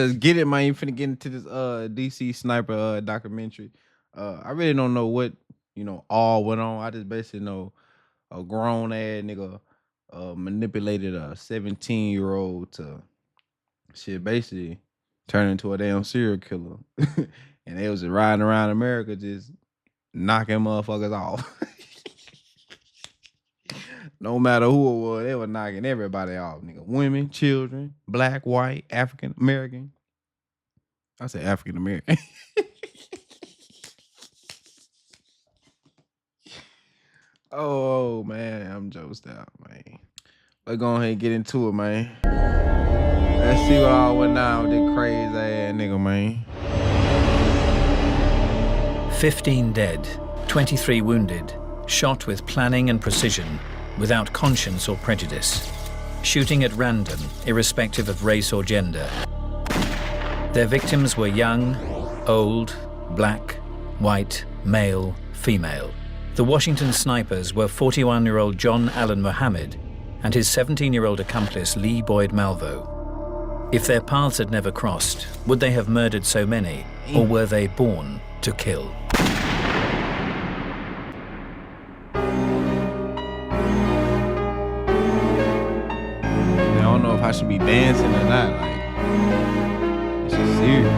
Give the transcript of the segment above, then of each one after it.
Let's get it, man. You finna get into this DC Sniper documentary. I really don't know what all went on. I just basically know a grown ass nigga manipulated a 17-year-old to shit basically turn into a damn serial killer. And they was just riding around America just knocking motherfuckers off. No matter who it was, they were knocking everybody off, nigga. Women, children, black, white, African American. I say African American. Oh man, I'm joked out, man. Let's go ahead and get into it, man. Let's see what all went down with this crazy ass nigga, man. 15 dead, 23 wounded, shot with planning and precision, without conscience or prejudice, shooting at random, irrespective of race or gender. Their victims were young, old, black, white, male, female. The Washington snipers were 41-year-old John Allen Muhammad and his 17-year-old accomplice Lee Boyd Malvo. If their paths had never crossed, would they have murdered so many, or were they born to kill? I don't know if I should be dancing or not. Like, this is serious.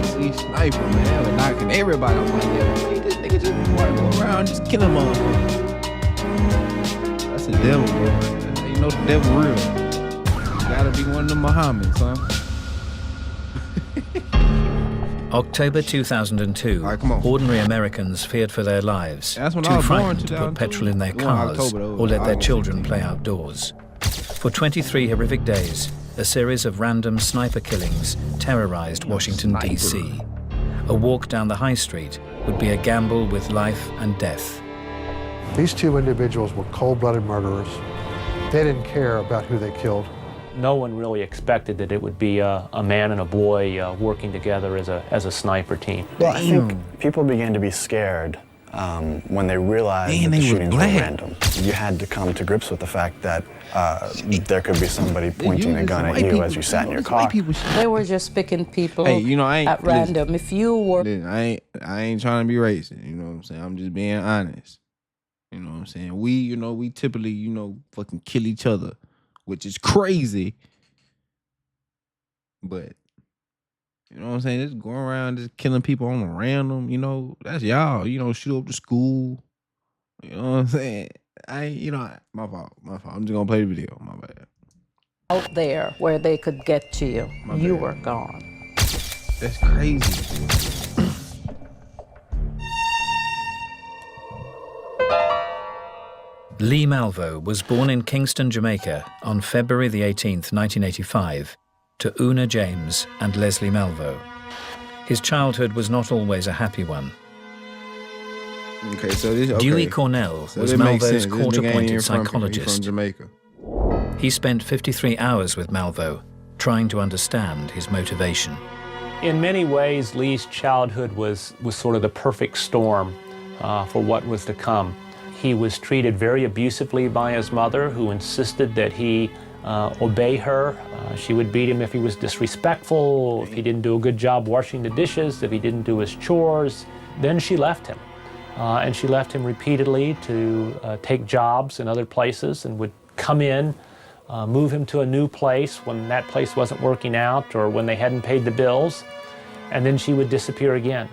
DC Sniper, man, they were knocking everybody. I'm like, yeah, this nigga just want to go around just killing motherfuckers. That's the devil, bro. You know the devil real. You gotta be one of them Muhammad's, son. October 2002, ordinary Americans feared for their lives, too frightened to put petrol in their cars or let their children play outdoors. For 23 horrific days, a series of random sniper killings terrorized Washington, D.C. A walk down the high street would be a gamble with life and death. These two individuals were cold-blooded murderers. They didn't care about who they killed. No one really expected that it would be a man and a boy working together as a sniper team. Well, I think people began to be scared when they realized that the shootings were random. You had to come to grips with the fact that there could be somebody pointing a gun at you as you sat in your car. They were just picking people at random. If you were... I ain't trying to be racist, you know what I'm saying? I'm just being honest. You know what I'm saying? We typically, fucking kill each other, which is crazy. But, you know what I'm saying? Just going around just killing people on a random, that's y'all. Shoot up the school. You know what I'm saying? My fault. I'm just gonna play the video, my bad. Out there where they could get to you, you were gone. That's crazy. Lee Malvo was born in Kingston, Jamaica on February the 18th, 1985, to Una James and Leslie Malvo. His childhood was not always a happy one. Okay, so this, Dewey Cornell was Malvo's court-appointed psychologist. He's from Jamaica. He spent 53 hours with Malvo, trying to understand his motivation. In many ways, Lee's childhood was sort of the perfect storm for what was to come. He was treated very abusively by his mother, who insisted that he obey her. She would beat him if he was disrespectful, if he didn't do a good job washing the dishes, if he didn't do his chores. Then she left him. And she left him repeatedly to take jobs in other places, and would come in, move him to a new place when that place wasn't working out or when they hadn't paid the bills, and then she would disappear again.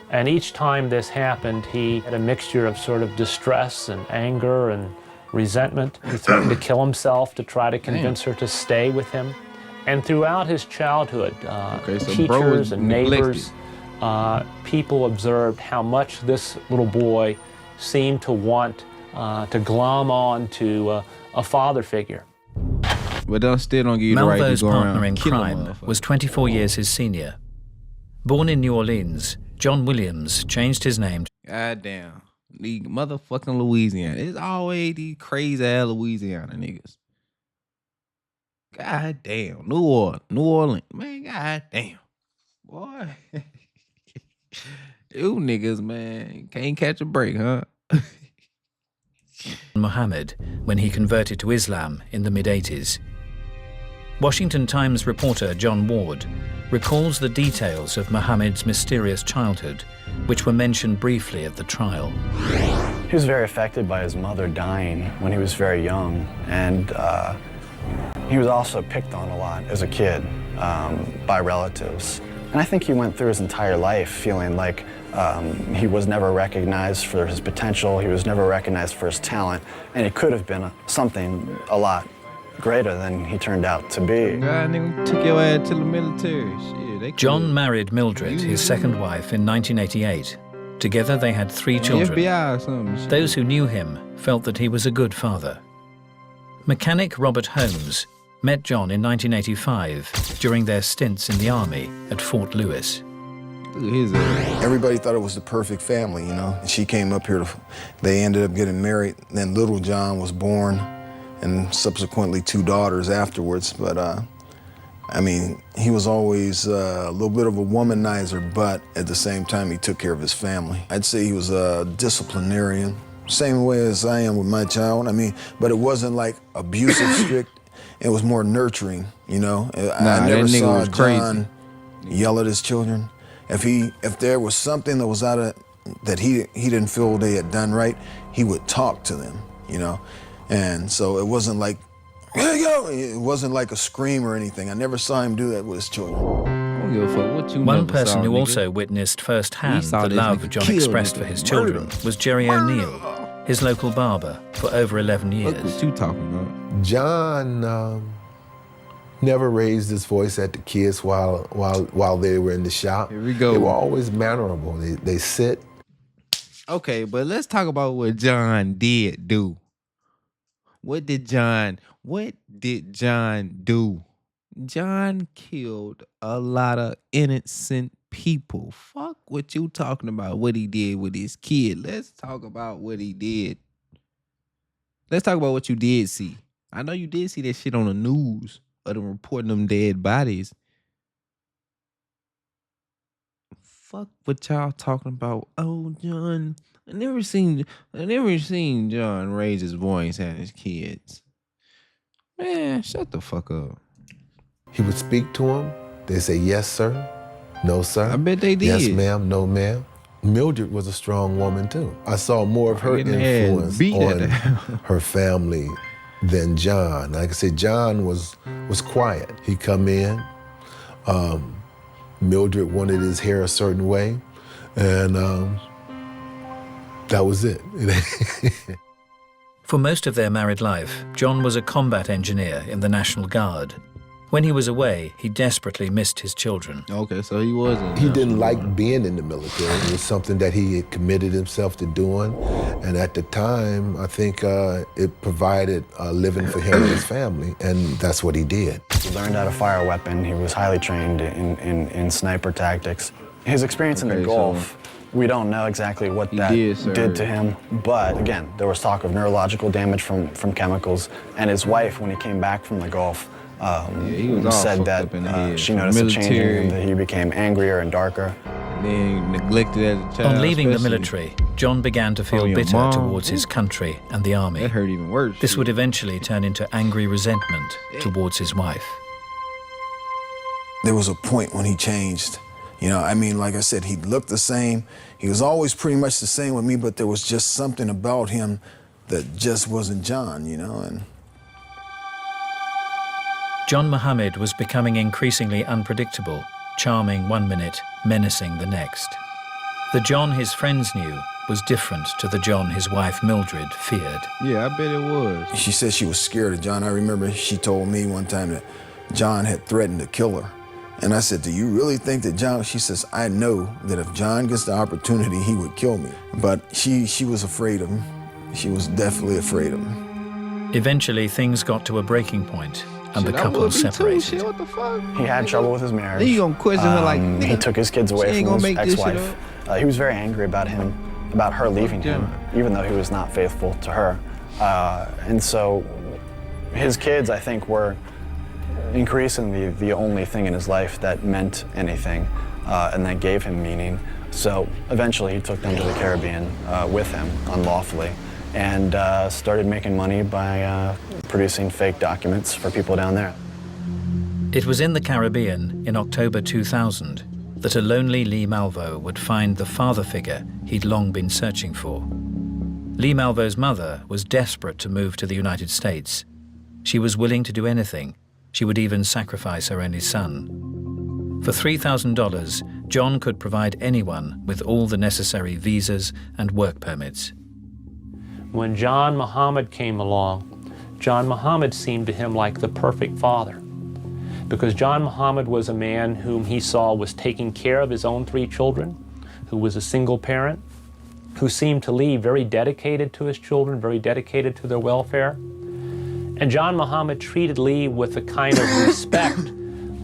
And each time this happened, he had a mixture of sort of distress and anger and resentment. He threatened to kill himself to try to convince her to stay with him. And throughout his childhood, teachers and neighbors, people observed how much this little boy seemed to want to glom on to a father figure. But still don't give you the right to go around. Malvo's partner in crime was 24 years his senior. Born in New Orleans, John Williams changed his name. God damn. The motherfucking Louisiana. It's always these crazy ass Louisiana niggas. God damn. New Orleans. Man, god damn. Boy. You niggas, man, can't catch a break, huh? Muhammad when he converted to Islam in the mid-80s. Washington Times reporter John Ward recalls the details of Mohammed's mysterious childhood, which were mentioned briefly at the trial. He was very affected by his mother dying when he was very young, and he was also picked on a lot as a kid by relatives. And I think he went through his entire life feeling like he was never recognized for his potential, he was never recognized for his talent, and he could have been something a lot greater than he turned out to be. God, nigga, took your ass to the military. Shit, they John married Mildred, his second wife, in 1988. Together they had 3 children. FBI or something. Those who knew him felt that he was a good father. Mechanic Robert Holmes met John in 1985 during their stints in the Army at Fort Lewis. Look at his ass. Everybody thought it was the perfect family, you know. And she came up here, they ended up getting married. Then little John was born, and subsequently 2 daughters afterwards. But I mean, he was always a little bit of a womanizer, but at the same time, he took care of his family. I'd say he was a disciplinarian, same way as I am with my child. I mean, but it wasn't like abusive, strict. It was more nurturing, you know. I never saw John yell at his children. If there was something that was that he didn't feel they had done right, he would talk to them, you know. And so it wasn't like, here you go. It wasn't like a scream or anything. I never saw him do that with his children. I don't give a fuck what you One never person saw, who nigga. also witnessed firsthand saw the this love nigga John kill expressed nigga. for his Murder. children was Jerry O'Neill, his local barber, for over 11 Look years. what you talking about. John never raised his voice at the kids while they were in the shop. Here we go. They were always mannerable. They sit. Okay, but let's talk about what John did do. What did John do? John killed a lot of innocent people. Fuck what you talking about, what he did with his kid. Let's talk about what he did. Let's talk about what you did see. I know you did see that shit on the news of them reporting them dead bodies. Fuck what y'all talking about. Oh, John, I never seen John raise his voice at his kids. Man, shut the fuck up. He would speak to them. They say, yes, sir. No, sir. I bet they did. Yes, ma'am. No, ma'am. Mildred was a strong woman, too. I saw more of her influence on her family than John. Like I said, John was quiet. He'd come in. Mildred wanted his hair a certain way, and that was it. For most of their married life, John was a combat engineer in the National Guard. When he was away, he desperately missed his children. Okay, so he wasn't. He didn't like being in the military. It was something that he had committed himself to doing. And at the time, I think it provided a living for him and his family, and that's what he did. He learned how to fire a weapon. He was highly trained in sniper tactics. His experience in the Gulf, we don't know exactly what that did to him, but again, there was talk of neurological damage from chemicals, and his wife, when he came back from the Gulf, said that she noticed a change in him, that he became angrier and darker. Being neglected as a child. On leaving the military, John began to feel bitter towards his country and the army. That hurt even worse. This would eventually turn into angry resentment towards his wife. There was a point when he changed. You know, I mean, like I said, he looked the same. He was always pretty much the same with me, but there was just something about him that just wasn't John, you know. And John Mohammed was becoming increasingly unpredictable, charming one minute, menacing the next. The John his friends knew was different to the John his wife Mildred feared. Yeah, I bet it was. she said she was scared of John. I remember she told me one time that John had threatened to kill her. And I said, do you really think that John, she says, I know that if John gets the opportunity, he would kill me. But she was afraid of him. She was definitely afraid of him. Eventually, things got to a breaking point, and the couple separated. What the fuck? He had trouble with his marriage. Then you gonna question her like, nigga, he took his kids away she ain't from gonna his make this shit ex-wife. He was very angry about her leaving him, even though he was not faithful to her. And so his kids, I think, were increasingly the only thing in his life that meant anything and that gave him meaning. So eventually he took them to the Caribbean with him unlawfully and started making money by producing fake documents for people down there. It was in the Caribbean in October 2000 that a lonely Lee Malvo would find the father figure he'd long been searching for. Lee Malvo's mother was desperate to move to the United States. She was willing to do anything. She would even sacrifice her only son. For $3,000, John could provide anyone with all the necessary visas and work permits. When John Muhammad came along, John Muhammad seemed to him like the perfect father, because John Muhammad was a man whom he saw was taking care of his own 3 children, who was a single parent, who seemed to Lee very dedicated to his children, very dedicated to their welfare. And John Muhammad treated Lee with a kind of respect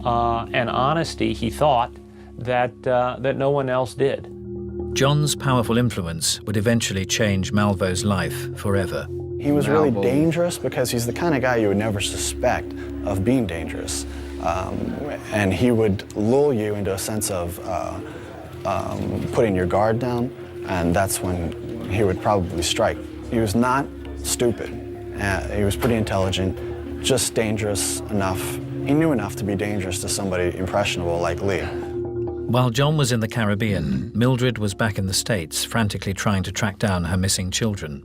and honesty, he thought, that no one else did. John's powerful influence would eventually change Malvo's life forever. He was really dangerous because he's the kind of guy you would never suspect of being dangerous. And he would lull you into a sense of putting your guard down, and that's when he would probably strike. He was not stupid. He was pretty intelligent, just dangerous enough. He knew enough to be dangerous to somebody impressionable like Lee. While John was in the Caribbean, Mildred was back in the States, frantically trying to track down her missing children.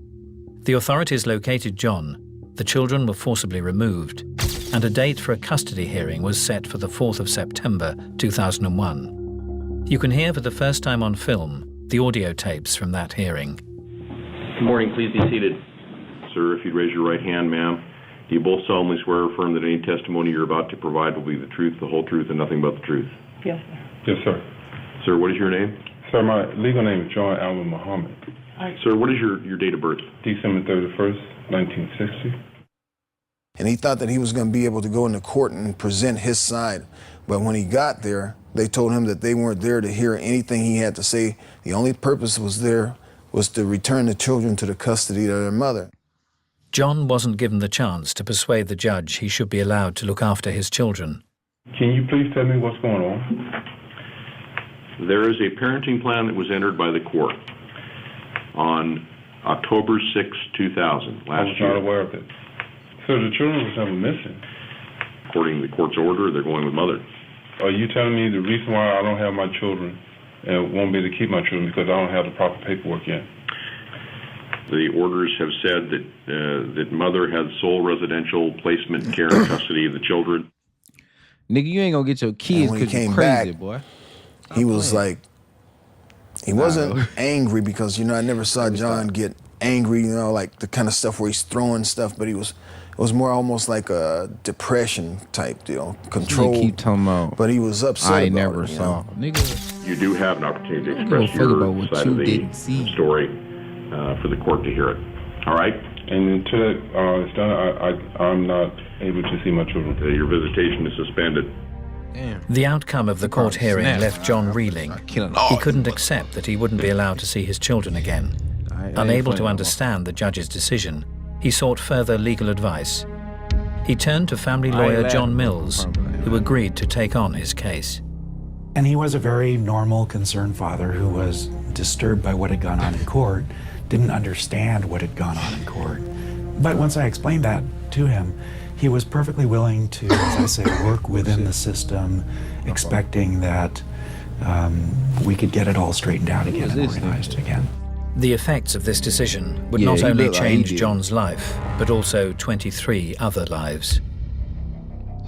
The authorities located John, the children were forcibly removed, and a date for a custody hearing was set for the 4th of September 2001. You can hear for the first time on film the audio tapes from that hearing. Good morning, please be seated. Sir, if you'd raise your right hand, ma'am. Do you both solemnly swear or affirm that any testimony you're about to provide will be the truth, the whole truth, and nothing but the truth? Yes, sir. Yes, sir. Sir, what is your name? Sir, my legal name is John Alvin Muhammad. Sir, what is your date of birth? December 31st, 1960. And he thought that he was going to be able to go into court and present his side. But when he got there, they told him that they weren't there to hear anything he had to say. The only purpose was to return the children to the custody of their mother. John wasn't given the chance to persuade the judge he should be allowed to look after his children. Can you please tell me what's going on? There is a parenting plan that was entered by the court on October 6, 2000, last year. I was not aware of it. So the children was never missing? According to the court's order, they're going with mother. Are you telling me the reason why I don't have my children and won't be able to keep my children because I don't have the proper paperwork yet? The orders have said that mother has sole residential placement, care, and custody of the children. Nigga, you ain't gonna get your kids because you crazy, boy. He was like, he wasn't angry because, I never saw John get angry, like the kind of stuff where he's throwing stuff, but it was more almost like a depression type deal, control. Keep talking about, but he was upset I about never it, saw. Nigga. You do have an opportunity to express your side of the story for the court to hear it. All right? And until that is done, I'm not able to see my children. Your visitation is suspended. Damn. The outcome of the court hearing left John reeling. He couldn't accept that he wouldn't be allowed to see his children again. Unable to understand the judge's decision, he sought further legal advice. He turned to family lawyer John Mills, who agreed to take on his case. And he was a very normal, concerned father who was disturbed by what had gone on in court, didn't understand what had gone on in court. But once I explained that to him, he was perfectly willing to, as I say, work within the system, expecting that we could get it all straightened out again and organized again. The effects of this decision would not only change John's life, but also 23 other lives.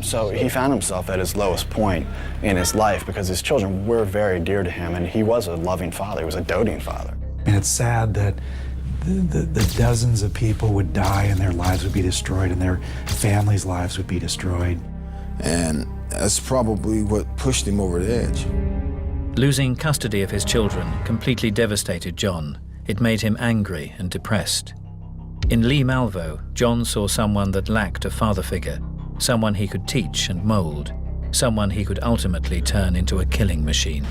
So he found himself at his lowest point in his life because his children were very dear to him, and he was a loving father. He was a doting father. And it's sad that the dozens of people would die and their lives would be destroyed and their families' lives would be destroyed. And that's probably what pushed him over the edge. Losing custody of his children completely devastated John. It made him angry and depressed. In Lee Malvo, John saw someone that lacked a father figure, someone he could teach and mold, someone he could ultimately turn into a killing machine.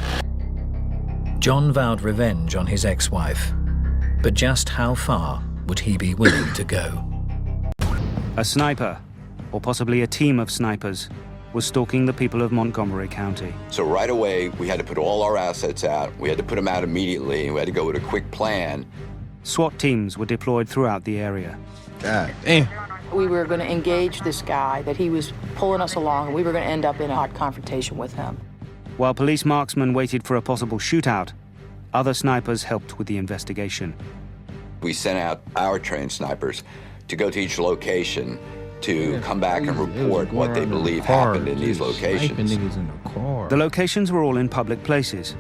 John vowed revenge on his ex-wife, but just how far would he be willing to go? A sniper, or possibly a team of snipers, was stalking the people of Montgomery County. So right away, we had to put all our assets out. We had to put them out immediately, and we had to go with a quick plan. SWAT teams were deployed throughout the area. God damn. We were going to engage this guy, that he was pulling us along, and we were going to end up in a hot confrontation with him. While police marksmen waited for a possible shootout, other snipers helped with the investigation. We sent out our trained snipers to go to each location to come back and report what they believe happened in these locations. The locations were all in public places.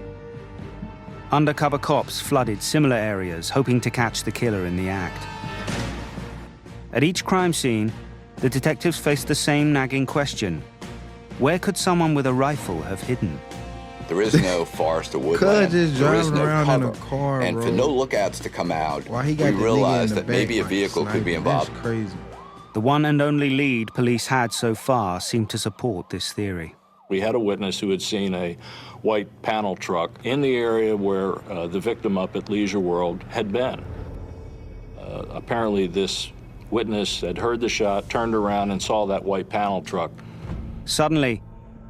Undercover cops flooded similar areas, hoping to catch the killer in the act. At each crime scene, the detectives faced the same nagging question. Where could someone with a rifle have hidden? There is no forest or woodland. There is no cover. And for no lookouts to come out, we realized that maybe a vehicle could be involved. The one and only lead police had so far seemed to support this theory. We had a witness who had seen a white panel truck in the area where the victim up at Leisure World had been. Apparently this witness had heard the shot, turned around and saw that white panel truck. Suddenly,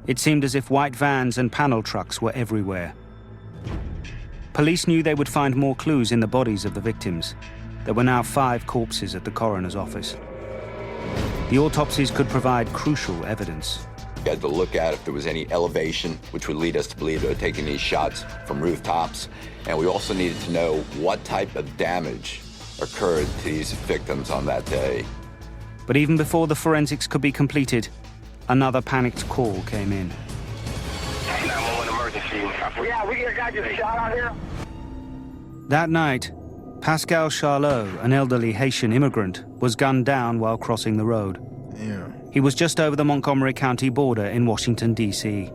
it seemed as if white vans and panel trucks were everywhere. Police knew they would find more clues in the bodies of the victims. There were now 5 corpses at the coroner's office. The autopsies could provide crucial evidence. We had to look at if there was any elevation, which would lead us to believe they were taking these shots from rooftops. And we also needed to know what type of damage occurred to these victims on that day. But even before the forensics could be completed, another panicked call came in. 911 emergency. Yeah, we got just shot out here. That night, Pascal Charlot, an elderly Haitian immigrant, was gunned down while crossing the road. Yeah. He was just over the Montgomery County border in Washington, D.C.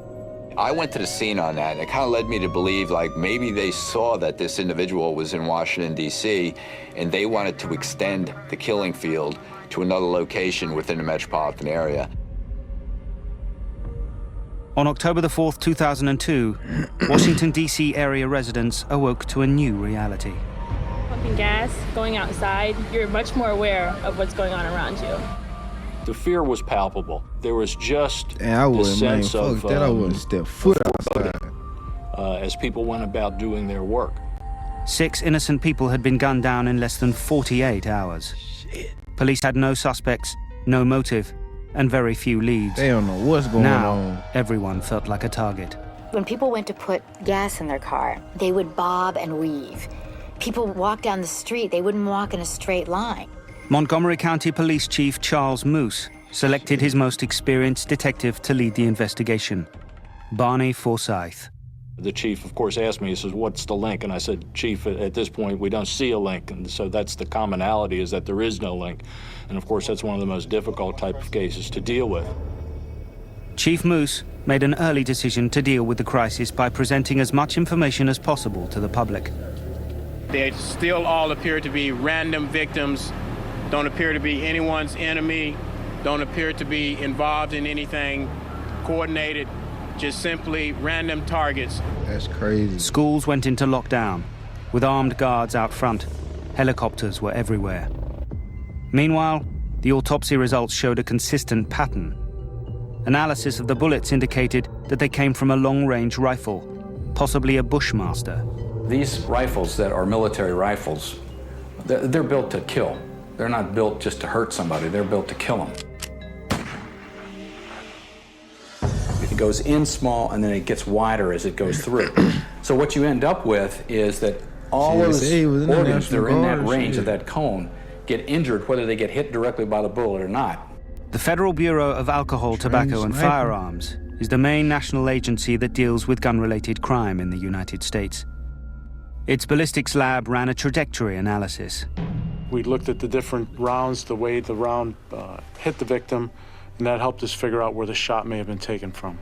I went to the scene on that, and it kind of led me to believe, like, maybe they saw that this individual was in Washington, D.C., and they wanted to extend the killing field to another location within the metropolitan area. On October the 4th, 2002, Washington, D.C. area residents awoke to a new reality. Pumping gas, going outside, you're much more aware of what's going on around you. The fear was palpable. There was just I this sense of I wouldn't step foot outside. As people went about doing their work. 6 innocent people had been gunned down in less than 48 hours. Shit. Police had no suspects, no motive, and very few leads. They don't know what's going on. Now, everyone felt like a target. When people went to put gas in their car, they would bob and weave. People walked down the street, they wouldn't walk in a straight line. Montgomery County Police Chief Charles Moose selected his most experienced detective to lead the investigation, Barney Forsyth. The chief, of course, asked me, he says, what's the link? And I said, Chief, at this point, we don't see a link. And so that's the commonality, is that there is no link. And of course, that's one of the most difficult type of cases to deal with. Chief Moose made an early decision to deal with the crisis by presenting as much information as possible to the public. They still all appear to be random victims, don't appear to be anyone's enemy, don't appear to be involved in anything coordinated, just simply random targets. That's crazy. Schools went into lockdown, with armed guards out front. Helicopters were everywhere. Meanwhile, the autopsy results showed a consistent pattern. Analysis of the bullets indicated that they came from a long-range rifle, possibly a Bushmaster. These rifles that are military rifles, they're built to kill. They're not built just to hurt somebody, they're built to kill them. It goes in small and then it gets wider as it goes through. So what you end up with is that all those organs that are in that range of that cone get injured, whether they get hit directly by the bullet or not. The Federal Bureau of Alcohol, Tobacco and Firearms is the main national agency that deals with gun-related crime in the United States. Its ballistics lab ran a trajectory analysis. We looked at the different rounds, the way the round hit the victim, and that helped us figure out where the shot may have been taken from.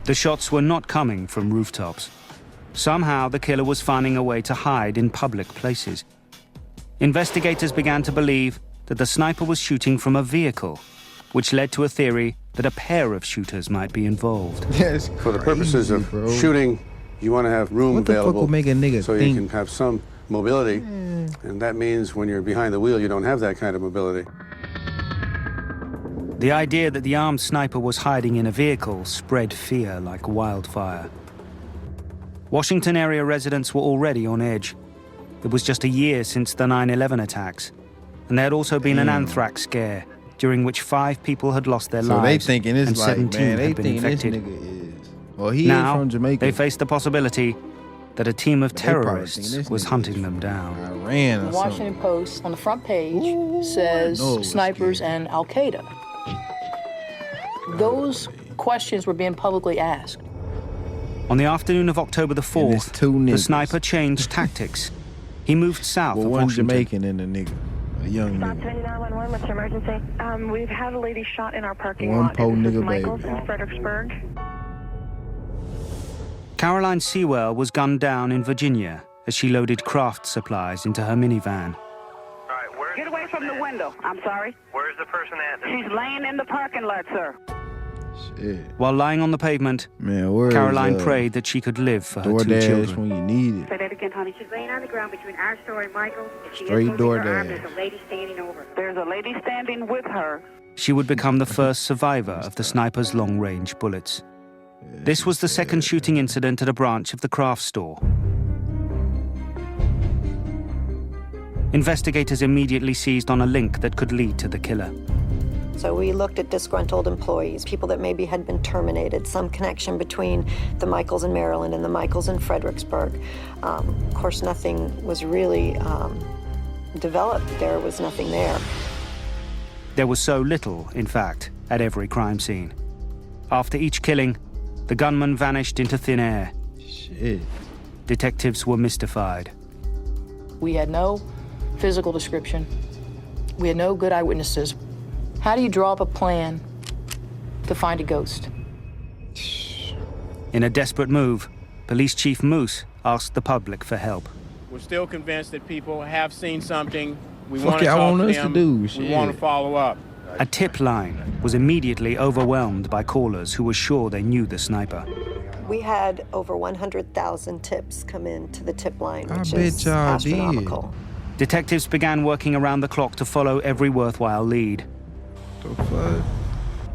The shots were not coming from rooftops. Somehow, the killer was finding a way to hide in public places. Investigators began to believe that the sniper was shooting from a vehicle, which led to a theory that a pair of shooters might be involved. Yes, for the purposes of shooting, you want to have room available so you can have some mobility, and that means when you're behind the wheel, you don't have that kind of mobility. The idea that the armed sniper was hiding in a vehicle spread fear like wildfire. Washington area residents were already on edge. It was just a year since the 9/11 attacks, and there had also been an anthrax scare during which 5 people had lost their So lives they thinking it's and like, 17 man, they had been thinking infected. this nigga is. Well, he Now, is from Jamaica. they faced the possibility that a team of But they probably think terrorists this was nigga hunting them down. Iran The or Washington Post on the front page says snipers and Al Qaeda. Those questions were being publicly asked. On the afternoon of October the 4th, the niggas. sniper changed tactics. He moved south Well, of one Washington. Jamaican and a nigga, a young Stop nigga. 2911, what's your emergency? We've had a lady shot in our parking One lot. po This is nigga Michaels baby. in Fredericksburg. Caroline Sewell was gunned down in Virginia as she loaded craft supplies into her minivan. Get away from the window. I'm sorry. Where's the person at? She's laying in the parking lot, sir. Shit. While lying on the pavement, Man, where Caroline is, prayed that she could live for her 2 DoorDash children. when you need it. Say that again, honey. She's laying on the ground between our store and Michael's. If she Straight is moving her arm, DoorDash. there's a lady standing over. There's a lady standing with her. She would become the first survivor of the sniper's long-range bullets. This was the second shooting incident at a branch of the craft store. Investigators immediately seized on a link that could lead to the killer. So we looked at disgruntled employees, people that maybe had been terminated, some connection between the Michaels in Maryland and the Michaels in Fredericksburg. Of course, nothing was really developed. There was nothing there. There was so little, in fact, at every crime scene. After each killing, the gunman vanished into thin air. Shit. Detectives were mystified. We had no physical description. We had no good eyewitnesses. How do you draw up a plan to find a ghost? In a desperate move, Police Chief Moose asked the public for help. We're still convinced that people have seen something. We Fuck want to y'all talk want to us to them. do, We shit. want to follow up. A tip line was immediately overwhelmed by callers who were sure they knew the sniper. We had over 100,000 tips come in to the tip line, I which bet is y'all did. astronomical. Detectives began working around the clock to follow every worthwhile lead. The fuck?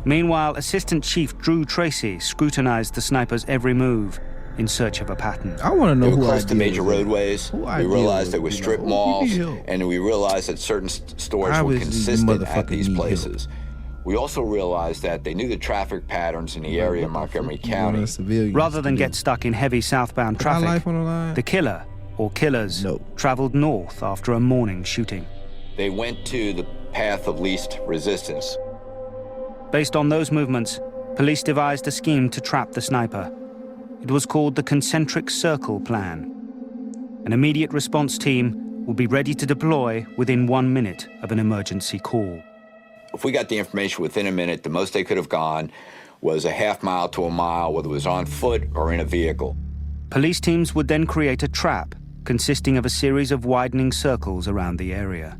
Meanwhile, Assistant Chief Drew Tracy scrutinized the sniper's every move in search of a pattern. I want to know They were who close to ideal major was it. roadways. Who We ideal realized was there were it? strip Who malls, need help? and we realized that certain stores were Obviously, you consistent at motherfuckers these need help. places. We also realized that they knew the traffic patterns in the area of Montgomery County. Rather than get stuck in heavy southbound Put my traffic, life on the line? the killer, or killers, traveled north after a morning shooting. They went to the path of least resistance. Based on those movements, police devised a scheme to trap the sniper. It was called the Concentric Circle Plan. An immediate response team would be ready to deploy within 1 minute of an emergency call. If we got the information within a minute, the most they could have gone was a half mile to a mile, whether it was on foot or in a vehicle. Police teams would then create a trap consisting of a series of widening circles around the area.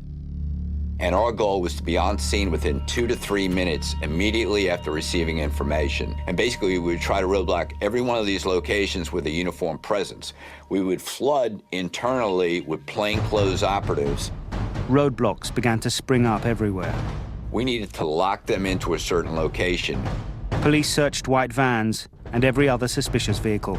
And our goal was to be on scene within 2 to 3 minutes immediately after receiving information. And basically, we would try to roadblock every one of these locations with a uniform presence. We would flood internally with plainclothes operatives. Roadblocks began to spring up everywhere. We needed to lock them into a certain location. Police searched white vans and every other suspicious vehicle.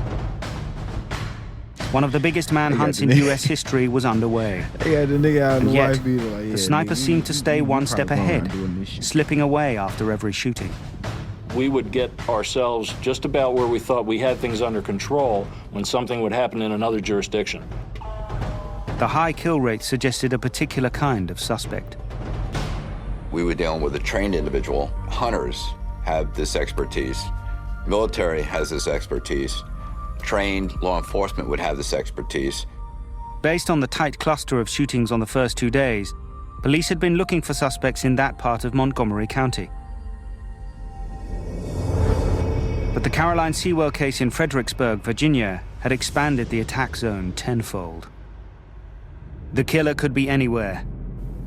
One of the biggest manhunts in U.S. history was underway. They had the nigga out in And the yet, white beater like, yeah, the sniper nigga, seemed to stay one step probably going ahead, around doing this shit. slipping away after every shooting. We would get ourselves just about where we thought we had things under control when something would happen in another jurisdiction. The high kill rate suggested a particular kind of suspect. We were dealing with a trained individual. Hunters have this expertise. Military has this expertise. Trained law enforcement would have this expertise. Based on the tight cluster of shootings on the first 2 days, police had been looking for suspects in that part of Montgomery County. But the Caroline Sewell case in Fredericksburg, Virginia, had expanded the attack zone tenfold. The killer could be anywhere,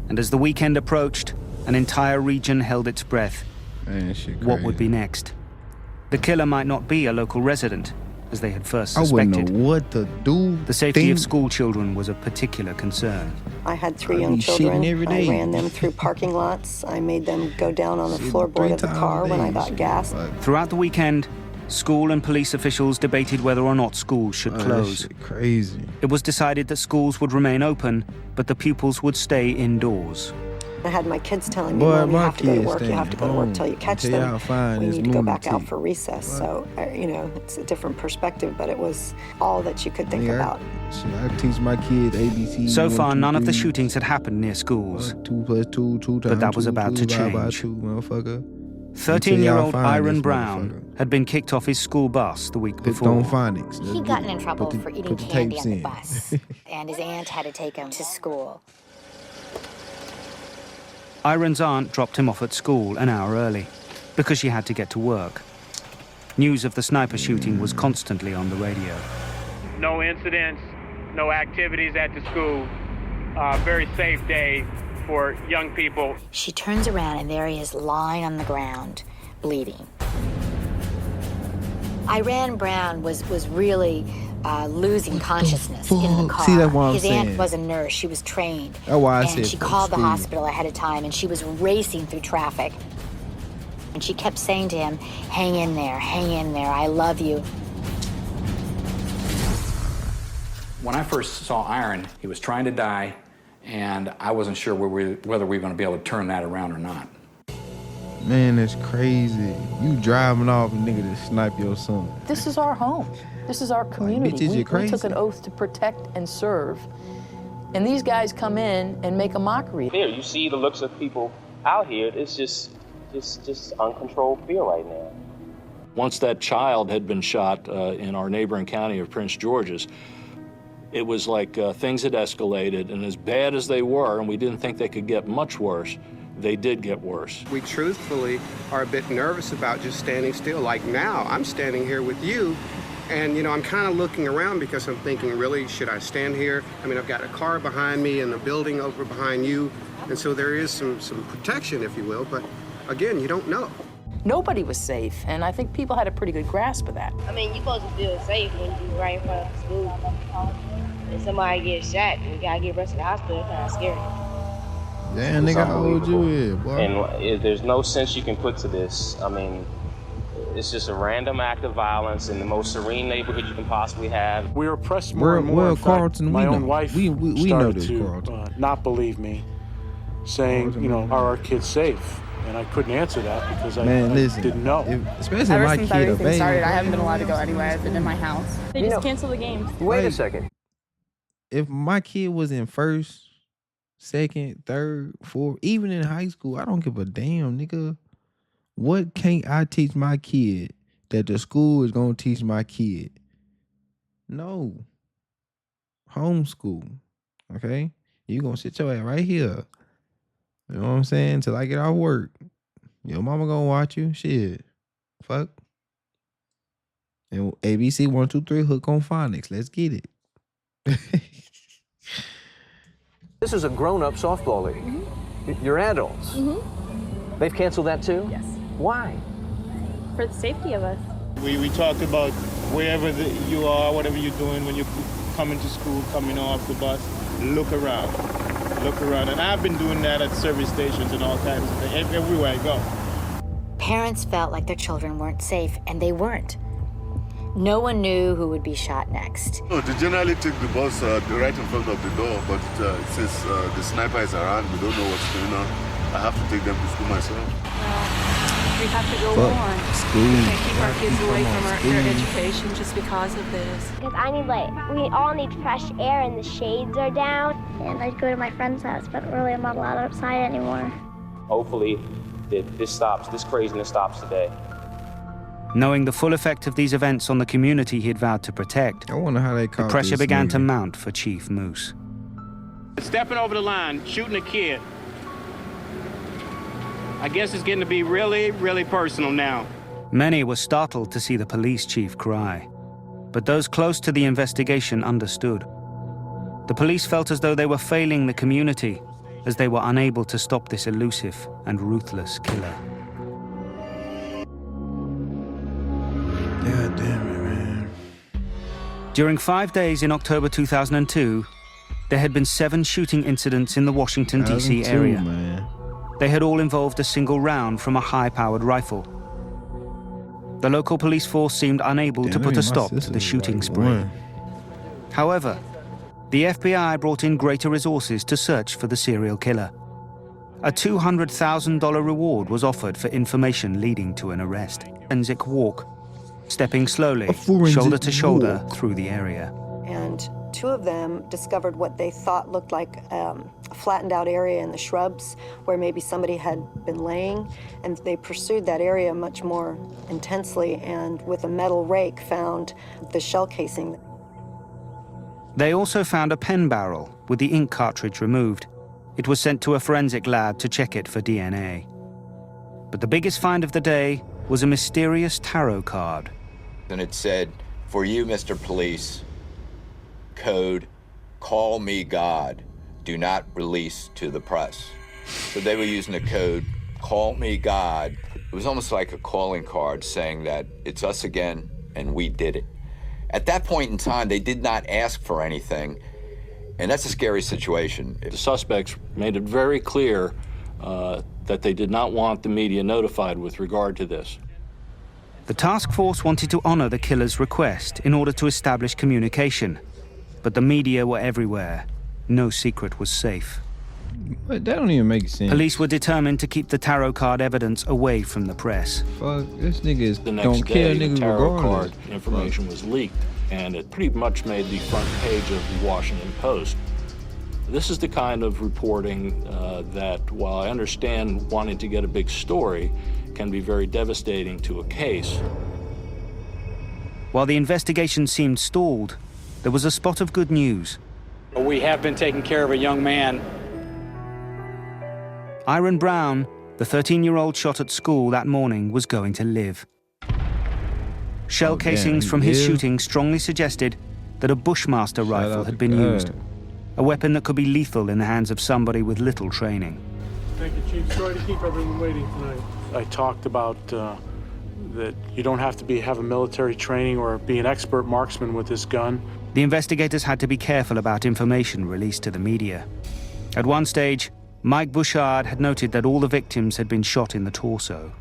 and as the weekend approached, an entire region held its breath. Man, shit What would crazy. be next? The killer might not be a local resident, as they had first I suspected. wouldn't know what to do. The safety of think. school children was of particular concern. I had 3 I young be shitting children. every I day. ran them through parking lots. I made them go down on the Shitting floorboard 3 of the times car a when I day. got gas. Throughout the weekend, school and police officials debated whether or not schools should Oh, that close. shit crazy. It was decided that schools would remain open, but the pupils would stay indoors. I had my kids telling me, Mom, you have to go to work, you have to go to work till you catch them. We need to go back out for recess. So, you know, it's a different perspective, but it was all that you could think about. I teach my kids ABC. So far, none of the shootings had happened near schools. 2 + 2, 2 times but that was 2, about to change. 2, motherfucker. 13-year-old Iron Brown had been kicked off his school bus the week before. He'd gotten in trouble for eating candy on the bus, and his aunt had to take him to school. Iron's aunt dropped him off at school an hour early because she had to get to work. News of the Snipper shooting was constantly on the radio. No incidents, no activities at the school. Very safe day for young people. She turns around and there he is lying on the ground, bleeding. Iron Brown was really losing consciousness in the car. See, that's what I'm His saying. aunt was a nurse. She was trained. That's why I and said she called the screw you. hospital ahead of time, and she was racing through traffic. And she kept saying to him, hang in there, I love you. When I first saw Iron, he was trying to die, and I wasn't sure whether we were going to be able to turn that around or not. Man, that's crazy. You driving off a nigga to snipe your son. This is our home. This is our community. bitches, you We crazy. took an oath to protect and serve. And these guys come in and make a mockery. Fear. You see the looks of people out here. It's just uncontrolled fear right now. Once that child had been shot in our neighboring county of Prince George's, it was like things had escalated, and as bad as they were, and we didn't think they could get much worse, they did get worse. We truthfully are a bit nervous about just standing still. Like now, I'm standing here with you, and you know, I'm kind of looking around because I'm thinking, really, should I stand here? I mean, I've got a car behind me and a building over behind you, and so there is some protection, if you will, but again, you don't know. Nobody was safe, and I think people had a pretty good grasp of that. I mean, you're supposed to feel safe when you're right in front of the school. If somebody gets shot, you gotta get rushed to the hospital. It's kind of scary. Damn, nigga, how old you is, boy? And there's no sense you can put to this. I mean, it's just a random act of violence in the most serene neighborhood you can possibly have. We were pressed more and more. Well, In fact, Carlton, my we own know. wife We know started this, to Carlton. not believe me, saying, you know, are our kids safe? And I couldn't answer that because I didn't know. Especially Ever my since kid, a everything baby. started, I haven't been allowed to go anywhere. I've been in my house. They just cancel the games. Wait a second. If my kid was in first, second, third, fourth, even in high school, I don't give a damn, nigga. What can't I teach my kid that the school is gonna teach my kid? No. Homeschool. Okay? You gonna sit your ass right here. You know what I'm saying? Till I get off work. Your mama gonna watch you. Shit. Fuck. And ABC 1, 2, 3 hook on phonics. Let's get it. This is a grown-up softball league. Mm-hmm. You're adults. Mm-hmm. They've canceled that too? Yes. Why? For the safety of us. We talked about wherever you are, whatever you're doing when you're coming to school, coming off the bus, look around. Look around. And I've been doing that at service stations and all kinds of things, everywhere I go. Parents felt like their children weren't safe, and they weren't. No one knew who would be shot next. No, they generally take the bus right in front of the door, but since the sniper is around, we don't know what's going on. I have to take them to school myself. We have to go on. School. We can't keep our kids away from their education just because of this. Because we all need fresh air and the shades are down. And I'd go to my friend's house, but really I'm not allowed outside anymore. Hopefully, this craziness stops today. Knowing the full effect of these events on the community he'd vowed to protect, I wonder how they the pressure began to mount for Chief Moose. Stepping over the line, shooting a kid. I guess it's getting to be really, really personal now. Many were startled to see the police chief cry, but those close to the investigation understood. The police felt as though they were failing the community, as they were unable to stop this elusive and ruthless killer. God damn it, man. During 5 days in October 2002, there had been 7 shooting incidents in the Washington, D.C. area. Man. They had all involved a single round from a high-powered rifle. The local police force seemed unable to put a stop to the shooting spree. However, the FBI brought in greater resources to search for the serial killer. a $200,000 reward was offered for information leading to an arrest. Forensic walk, stepping slowly, shoulder to shoulder through the area. And two of them discovered what they thought looked like a flattened out area in the shrubs where maybe somebody had been laying, and they pursued that area much more intensely and with a metal rake found the shell casing. They also found a pen barrel with the ink cartridge removed. It was sent to a forensic lab to check it for DNA. But the biggest find of the day was a mysterious tarot card. And it said, "For you, Mr. Police, code, call me God, do not release to the press." So they were using the code, call me God. It was almost like a calling card saying that it's us again and we did it. At that point in time, they did not ask for anything, and that's a scary situation. The suspects made it very clear that they did not want the media notified with regard to this. The task force wanted to honor the killer's request in order to establish communication, but the media were everywhere. No secret was safe. But that don't even make sense. Police were determined to keep the tarot card evidence away from the press. Fuck, this nigga is The next don't kill day, the niggas tarot regardless. card information was leaked, and it pretty much made the front page of the Washington Post. This is the kind of reporting that, while I understand wanting to get a big story, can be very devastating to a case. While the investigation seemed stalled, there was a spot of good news. We have been taking care of a young man. Iron Brown, the 13-year-old shot at school that morning, was going to live. Shell casings from his shooting strongly suggested that a Bushmaster rifle had been used, a weapon that could be lethal in the hands of somebody with little training. Thank you, Chief. Sorry to keep everyone waiting tonight. I talked about that you don't have to have a military training or be an expert marksman with this gun. The investigators had to be careful about information released to the media. At one stage, Mike Bouchard had noted that all the victims had been shot in the torso.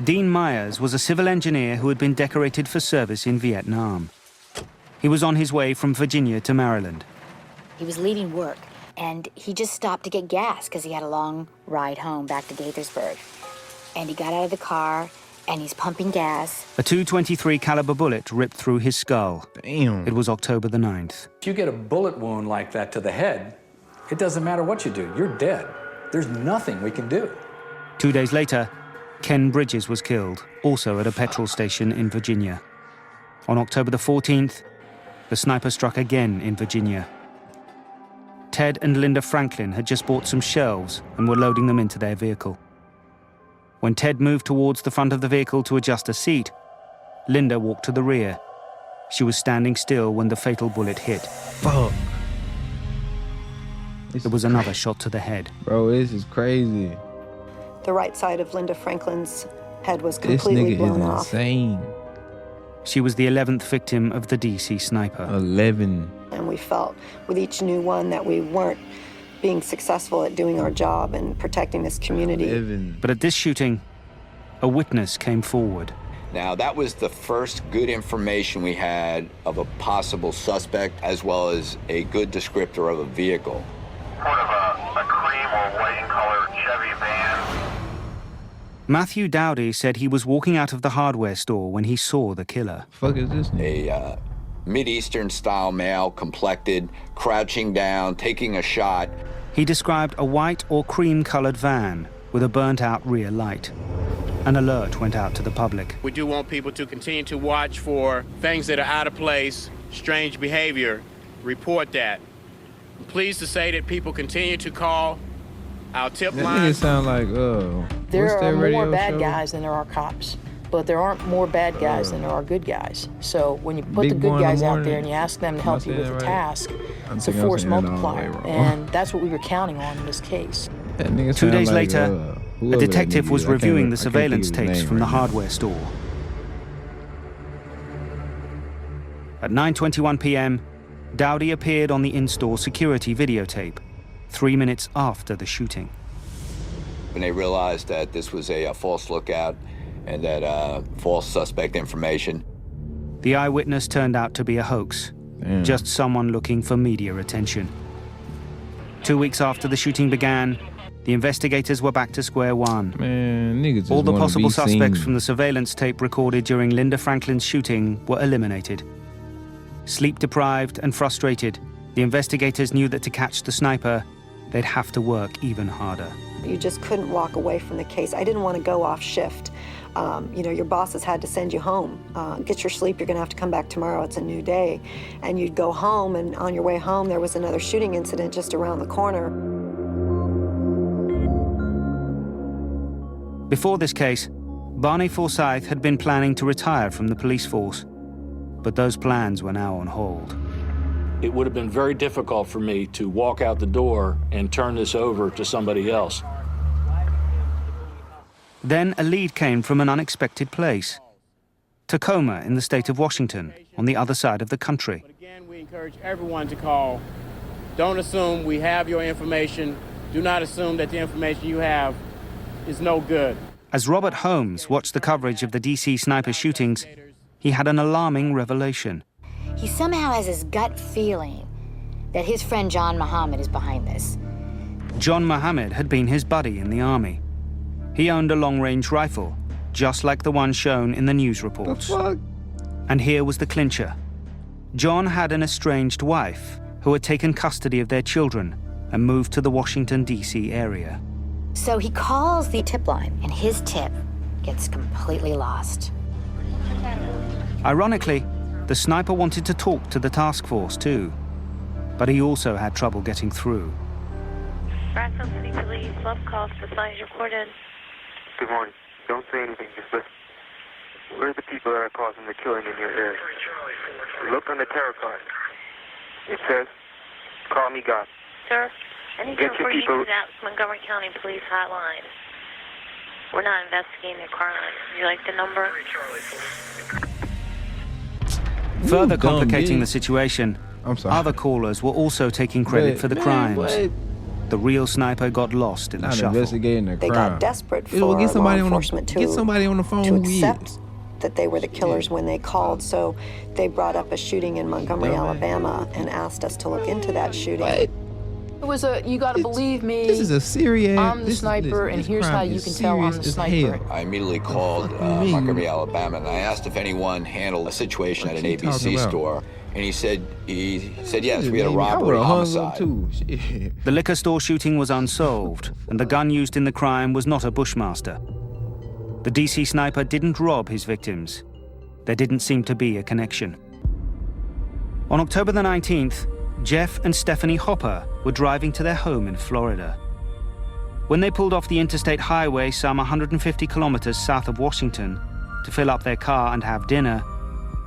Dean Myers was a civil engineer who had been decorated for service in Vietnam. He was on his way from Virginia to Maryland. He was leaving work, and he just stopped to get gas because he had a long ride home back to Gaithersburg. And he got out of the car, and he's pumping gas. A .223 caliber bullet ripped through his skull. Damn. It was October the 9th. If you get a bullet wound like that to the head, it doesn't matter what you do, you're dead. There's nothing we can do. 2 days later, Ken Bridges was killed, also at a petrol station in Virginia. On October the 14th, the sniper struck again in Virginia. Ted and Linda Franklin had just bought some shelves and were loading them into their vehicle. When Ted moved towards the front of the vehicle to adjust a seat, Linda walked to the rear. She was standing still when the fatal bullet hit. Fuck. There was another shot to the head. Bro, this is crazy. The right side of Linda Franklin's head was completely blown off. This nigga is insane. She was the 11th victim of the DC sniper. 11. And we felt with each new one that we weren't being successful at doing our job and protecting this community. 11. But at this shooting, a witness came forward. Now, that was the first good information we had of a possible suspect, as well as a good descriptor of a vehicle. Sort of a cream or white in color Chevy van. Matthew Dowdy said he was walking out of the hardware store when he saw the killer. Fuck is this? A Mid-Eastern style male, complected, crouching down, taking a shot. He described a white or cream-colored van with a burnt-out rear light. An alert went out to the public. We do want people to continue to watch for things that are out of place, strange behavior. Report that. I'm pleased to say that people continue to call our tip That line. nigga sound like, There are radio more bad show? guys than there are cops, but there aren't more bad guys than there are good guys. So when you put Big the Boy good in the guys out Morning? there and you ask them to help you saying with the that right? task, I'm it's a thinking I'm force saying that all the way multiplier. wrong. And that's what we were counting on in this case. That nigga 2 sound days like, later, whoever a that detective nigga was is. I can't reviewing even- the I can't think of surveillance his tapes name from the right now. hardware store. At 9:21 p.m., Dowdy appeared on the in-store security videotape, 3 minutes after the shooting. When they realized that this was a false lookout and that false suspect information. The eyewitness turned out to be a hoax, just someone looking for media attention. 2 weeks after the shooting began, the investigators were back to square one. Man, niggas just all the wanna possible be suspects seen. from the surveillance tape recorded during Linda Franklin's shooting were eliminated. Sleep-deprived and frustrated, the investigators knew that to catch the sniper, they'd have to work even harder. You just couldn't walk away from the case. I didn't want to go off shift. You know, your bosses had to send you home. Get your sleep, you're gonna have to come back tomorrow, it's a new day. And you'd go home, and on your way home, there was another shooting incident just around the corner. Before this case, Barney Forsyth had been planning to retire from the police force, but those plans were now on hold. It would have been very difficult for me to walk out the door and turn this over to somebody else. Then a lead came from an unexpected place. Tacoma in the state of Washington, on the other side of the country. Again, we encourage everyone to call. Don't assume we have your information. Do not assume that the information you have is no good. As Robert Holmes watched the coverage of the DC sniper shootings, he had an alarming revelation. He somehow has this gut feeling that his friend John Muhammad is behind this. John Muhammad had been his buddy in the army. He owned a long-range rifle, just like the one shown in the news reports. And here was the clincher. John had an estranged wife who had taken custody of their children and moved to the Washington, D.C. area. So he calls the tip line, and his tip gets completely lost. Ironically, the sniper wanted to talk to the task force too, but he also had trouble getting through. Braxton City Police, love calls to signs recorded. Good morning. Don't say anything, just listen. Where are the people that are causing the killing in your area? Look on the terror card. It says, call me God. Sir, anything Get your for you people- to that Montgomery County Police hotline. We're not investigating a crime. You like the number? Further dumb complicating bitch. the situation, I'm sorry. other callers were also taking credit But, for the man, crimes. what? The real sniper got lost in the Not shuffle. investigating the They crime. got desperate You know, for get somebody law on the enforcement get somebody on the phone to who he accept is. that they were the killers when they called. So they brought up a shooting in Montgomery, Alabama, and asked us to look into that shooting. What? It was you gotta believe me. This is a serious. I'm the sniper, and here's how you can tell I'm the sniper. I immediately called Montgomery, Alabama, and I asked if anyone handled a situation at an What's he talking ABC about? store, and he said yes, we had a I robbery, would've hung up homicide. too. Shit. The liquor store shooting was unsolved, and the gun used in the crime was not a Bushmaster. The DC sniper didn't rob his victims. There didn't seem to be a connection. On October the 19th, Jeff and Stephanie Hopper were driving to their home in Florida. When they pulled off the interstate highway some 150 kilometers south of Washington to fill up their car and have dinner,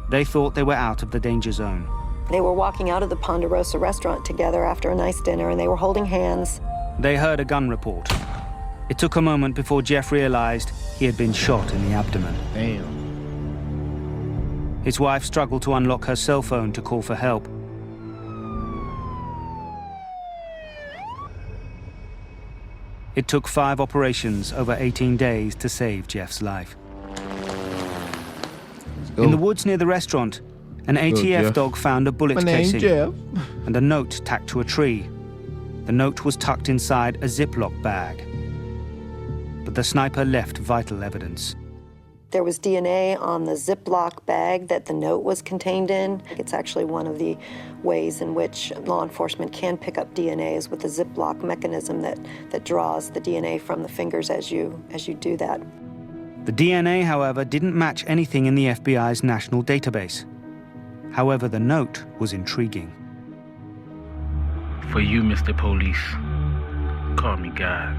they thought they were out of the danger zone. They were walking out of the Ponderosa restaurant together after a nice dinner, and they were holding hands. They heard a gun report. It took a moment before Jeff realized he had been shot in the abdomen. Damn. His wife struggled to unlock her cell phone to call for help. It took 5 operations over 18 days to save Jeff's life. In the woods near the restaurant, an ATF Jeff. dog found a bullet My name's casing Jeff. and a note tacked to a tree. The note was tucked inside a Ziploc bag. But the sniper left vital evidence. There was DNA on the Ziploc bag that the note was contained in. It's actually one of the ways in which law enforcement can pick up DNA is with the Ziploc mechanism that draws the DNA from the fingers as you do that. The DNA, however, didn't match anything in the FBI's national database. However, the note was intriguing. For you, Mr. Police, call me God.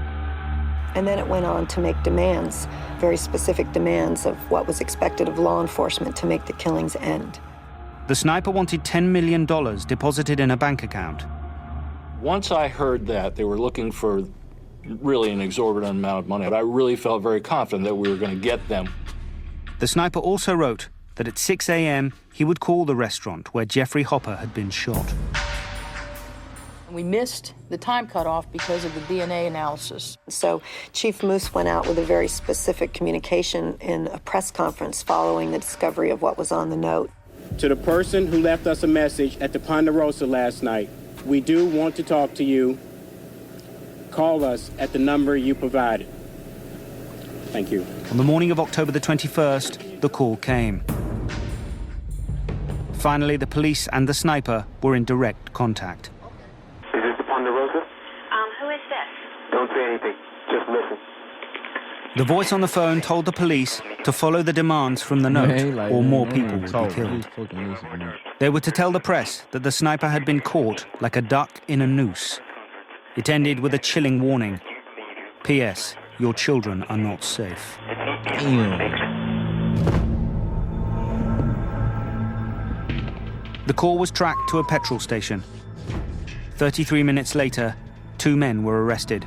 And then it went on to make demands, very specific demands of what was expected of law enforcement to make the killings end. The sniper wanted $10 million deposited in a bank account. Once I heard that they were looking for really an exorbitant amount of money, I really felt very confident that we were going to get them. The sniper also wrote that at 6 a.m. he would call the restaurant where Jeffrey Hopper had been shot. We missed the time cutoff because of the DNA analysis. So Chief Moose went out with a very specific communication in a press conference following the discovery of what was on the note. To the person who left us a message at the Ponderosa last night, we do want to talk to you. call us at the number you provided. Thank you. On the morning of October the 21st, the call came. Finally, the police and the sniper were in direct contact. Is this the Ponderosa? Who is this? Don't say anything. Just listen. The voice on the phone told the police to follow the demands from the note, or more people would be killed. They were to tell the press that the sniper had been caught like a duck in a noose. It ended with a chilling warning. P.S. Your children are not safe. The call was tracked to a petrol station. 33 minutes later, 2 men were arrested.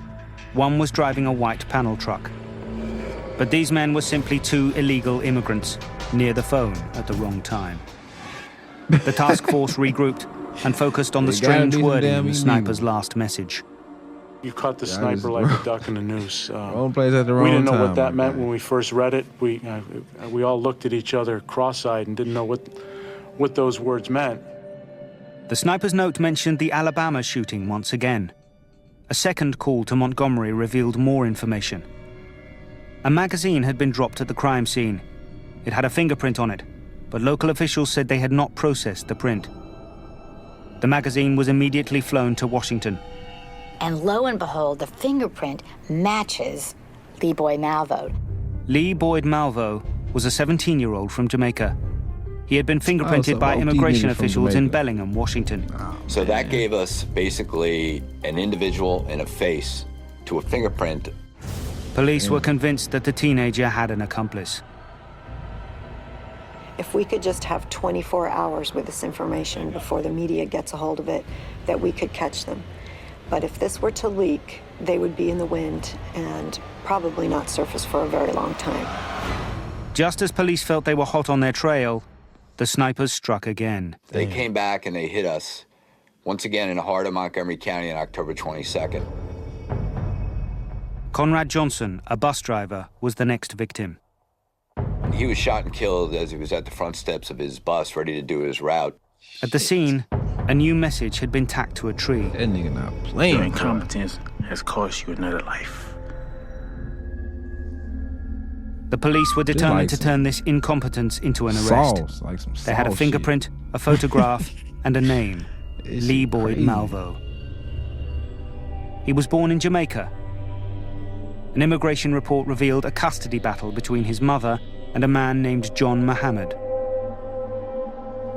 One was driving a white panel truck. But these men were simply 2 illegal immigrants near the phone at the wrong time. The task force regrouped and focused on the strange wording in the sniper's last message. You caught the sniper like a duck in a noose. Wrong place at the wrong time. We didn't know what that meant when we first read it. We all looked at each other cross-eyed and didn't know what those words meant. The sniper's note mentioned the Alabama shooting once again. A second call to Montgomery revealed more information. A magazine had been dropped at the crime scene. It had a fingerprint on it, but local officials said they had not processed the print. The magazine was immediately flown to Washington. And lo and behold, the fingerprint matches Lee Boyd Malvo. Lee Boyd Malvo was a 17-year-old from Jamaica. He had been fingerprinted by immigration officials in Bellingham, Washington. So that gave us basically an individual and a face to a fingerprint. Police were convinced that the teenager had an accomplice. If we could just have 24 hours with this information before the media gets a hold of it, that we could catch them. But if this were to leak, they would be in the wind and probably not surface for a very long time. Just as police felt they were hot on their trail, the snipers struck again. They came back and they hit us once again in the heart of Montgomery County on October 22nd. Conrad Johnson, a bus driver, was the next victim. He was shot and killed as he was at the front steps of his bus, ready to do his route. At the scene, a new message had been tacked to a tree. That nigga not playing. Your incompetence has cost you another life. The police were determined to turn this incompetence into an arrest. They had a fingerprint, a photograph, and a name, Lee Boyd Malvo. He was born in Jamaica. An immigration report revealed a custody battle between his mother and a man named John Muhammad.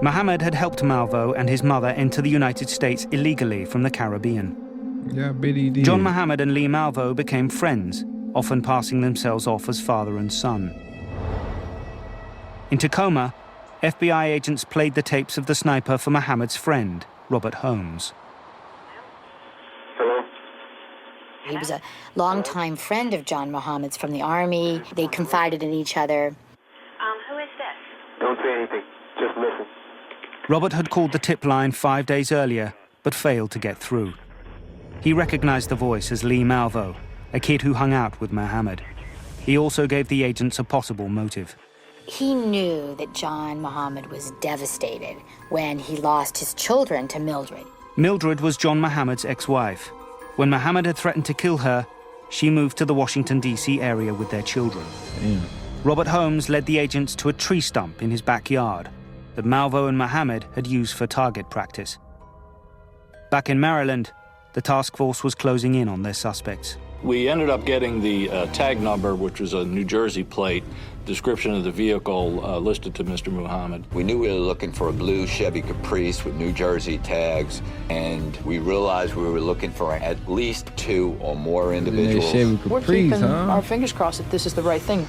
Muhammad had helped Malvo and his mother enter the United States illegally from the Caribbean. Yeah, Biddy did. John Muhammad and Lee Malvo became friends, often passing themselves off as father and son. In Tacoma, FBI agents played the tapes of the sniper for Muhammad's friend, Robert Holmes. Hello? He was a longtime friend of John Muhammad's from the Army. They confided in each other. Who is this? Don't say anything. Just listen. Robert had called the tip line 5 days earlier, but failed to get through. He recognized the voice as Lee Malvo, a kid who hung out with Muhammad. He also gave the agents a possible motive. He knew that John Muhammad was devastated when he lost his children to Mildred. Mildred was John Muhammad's ex-wife. When Muhammad had threatened to kill her, she moved to the Washington, D.C. area with their children. Damn. Robert Holmes led the agents to a tree stump in his backyard that Malvo and Muhammad had used for target practice. Back in Maryland, the task force was closing in on their suspects. We ended up getting the tag number, which was a New Jersey plate, description of the vehicle listed to Mr. Muhammad. We knew we were looking for a blue Chevy Caprice with New Jersey tags, and we realized we were looking for at least 2 or more individuals. We're keeping our fingers crossed that this is the right thing.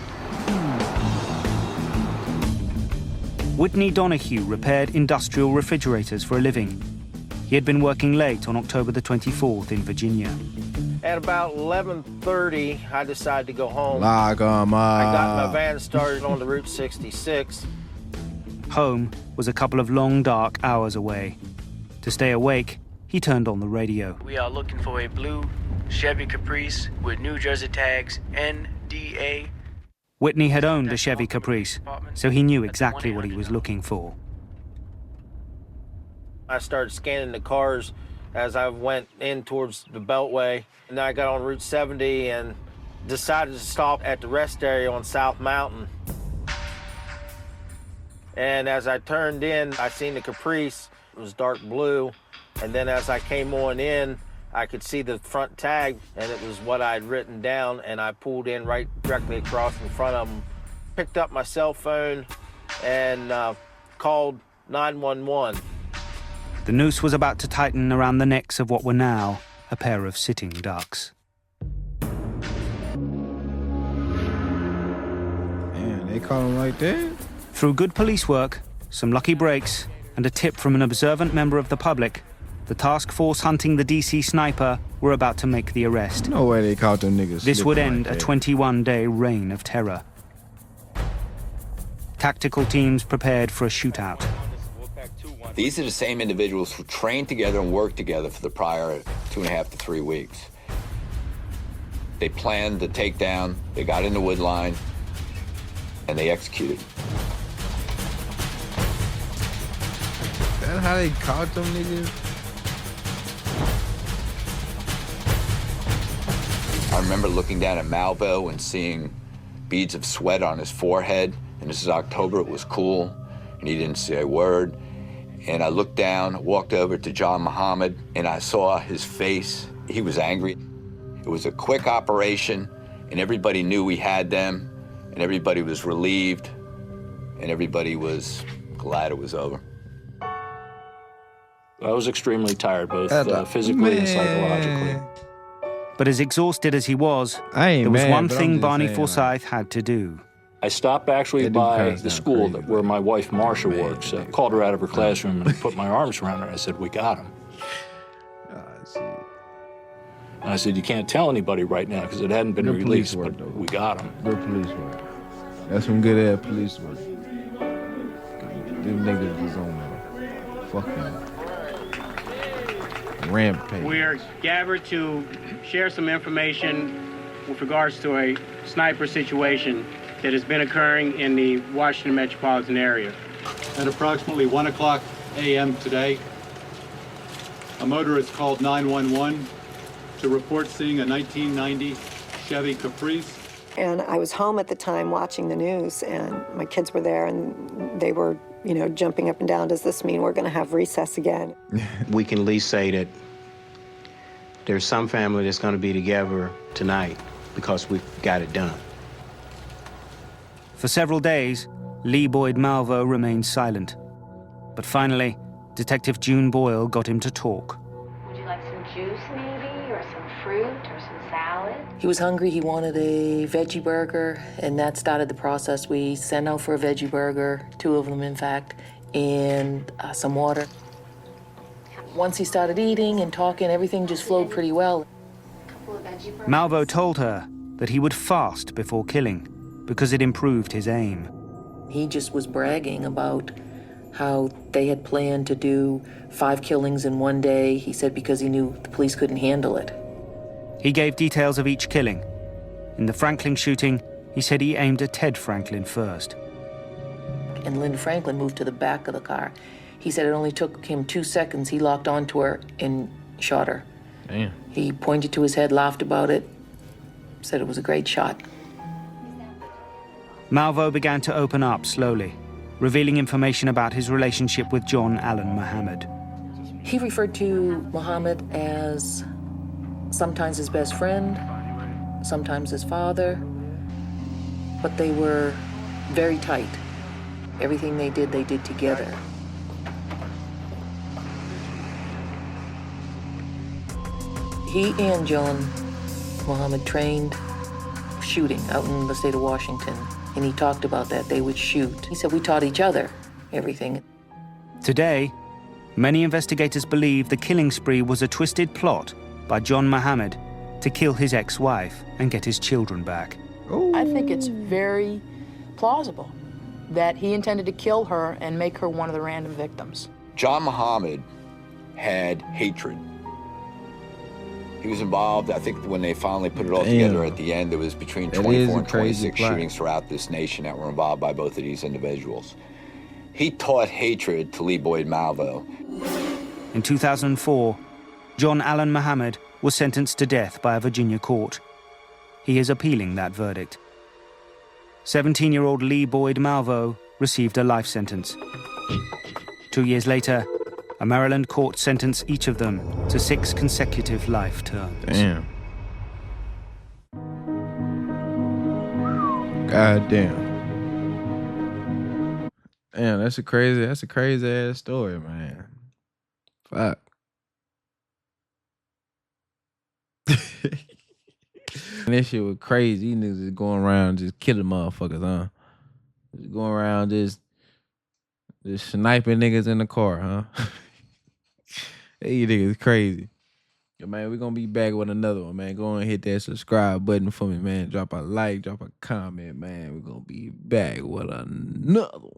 Whitney Donahue repaired industrial refrigerators for a living. He had been working late on October the 24th in Virginia. At about 11:30, I decided to go home. Like I got my van started on the Route 66. Home was a couple of long, dark hours away. To stay awake, he turned on the radio. We are looking for a blue Chevy Caprice with New Jersey tags NDA. Whitney had owned a Chevy Caprice, so he knew exactly what he was looking for. I started scanning the cars as I went in towards the Beltway. And then I got on Route 70 and decided to stop at the rest area on South Mountain. And as I turned in, I seen the Caprice. It was dark blue. And then as I came on in, I could see the front tag, and it was what I'd written down, and I pulled in right directly across in front of them, picked up my cell phone, and called 911. The noose was about to tighten around the necks of what were now a pair of sitting ducks. Man, they caught him right there? Through good police work, some lucky breaks, and a tip from an observant member of the public, the task force hunting the DC sniper were about to make the arrest. No way they caught them niggas. This would end a 21-day reign of terror. Tactical teams prepared for a shootout. These are the same individuals who trained together and worked together for the prior 2.5 to 3 weeks. They planned the takedown, they got in the wood line, and they executed. That's how they caught them niggas? I remember looking down at Malvo and seeing beads of sweat on his forehead, and this is October, it was cool, and he didn't say a word. And I looked down, walked over to John Muhammad, and I saw his face. He was angry. It was a quick operation, and everybody knew we had them, and everybody was relieved, and everybody was glad it was over. I was extremely tired, both physically and psychologically. But as exhausted as he was, there was one thing Barney Forsyth had to do. I stopped actually by the school where my wife, Marsha, works. I called her out of her classroom and put my arms around her. And I said, we got him. And I said, you can't tell anybody right now because it hadn't been released, but we got him. Good police work. That's some good ass police work. Them niggas was on a fucking rampage. We are gathered to share some information with regards to a sniper situation that has been occurring in the Washington metropolitan area. At approximately 1 o'clock a.m. today, a motorist called 911 to report seeing a 1990 Chevy Caprice. And I was home at the time watching the news, and my kids were there, and they were, you know, jumping up and down. Does this mean we're going to have recess again? We can at least say that there's some family that's going to be together tonight because we've got it done. For several days, Lee Boyd Malvo remained silent. But finally, Detective June Boyle got him to talk. Would you like some juice, maybe, or some fruit, or some salad? He was hungry. He wanted a veggie burger, and that started the process. We sent out for a veggie burger, 2 of them, in fact, and some water. Once he started eating and talking, everything just flowed pretty well. Malvo told her that he would fast before killing because it improved his aim. He just was bragging about how they had planned to do 5 killings in one day. He said because he knew the police couldn't handle it. He gave details of each killing. In the Franklin shooting, he said he aimed at Ted Franklin first. And Linda Franklin moved to the back of the car. He said it only took him 2 seconds. He locked onto her and shot her. Damn. He pointed to his head, laughed about it, said it was a great shot. Malvo began to open up slowly, revealing information about his relationship with John Allen Muhammad. He referred to Muhammad as sometimes his best friend, sometimes his father, but they were very tight. Everything they did together. He and John Muhammad trained shooting out in the state of Washington, and he talked about that. They would shoot. He said we taught each other everything. Today, many investigators believe the killing spree was a twisted plot by John Muhammad to kill his ex-wife and get his children back. I think it's very plausible that he intended to kill her and make her one of the random victims. John Muhammad had hatred. He was involved, I think when they finally put it all together at the end, there was between 24 and 26 shootings throughout this nation that were involved by both of these individuals. He taught hatred to Lee Boyd Malvo. In 2004, John Allen Muhammad was sentenced to death by a Virginia court. He is appealing that verdict. 17-year-old Lee Boyd Malvo received a life sentence. 2 years later, a Maryland court sentenced each of them to 6 consecutive life terms. Damn. God damn. Damn, that's a crazy ass story, man. Fuck. This shit was crazy. These niggas is going around just killing motherfuckers, huh? Just going around just sniping niggas in the car, huh? Hey, niggas crazy. Yo, man, we're gonna be back with another one, man. Go and hit that subscribe button for me, man. Drop a like, drop a comment, man. We're gonna be back with another one.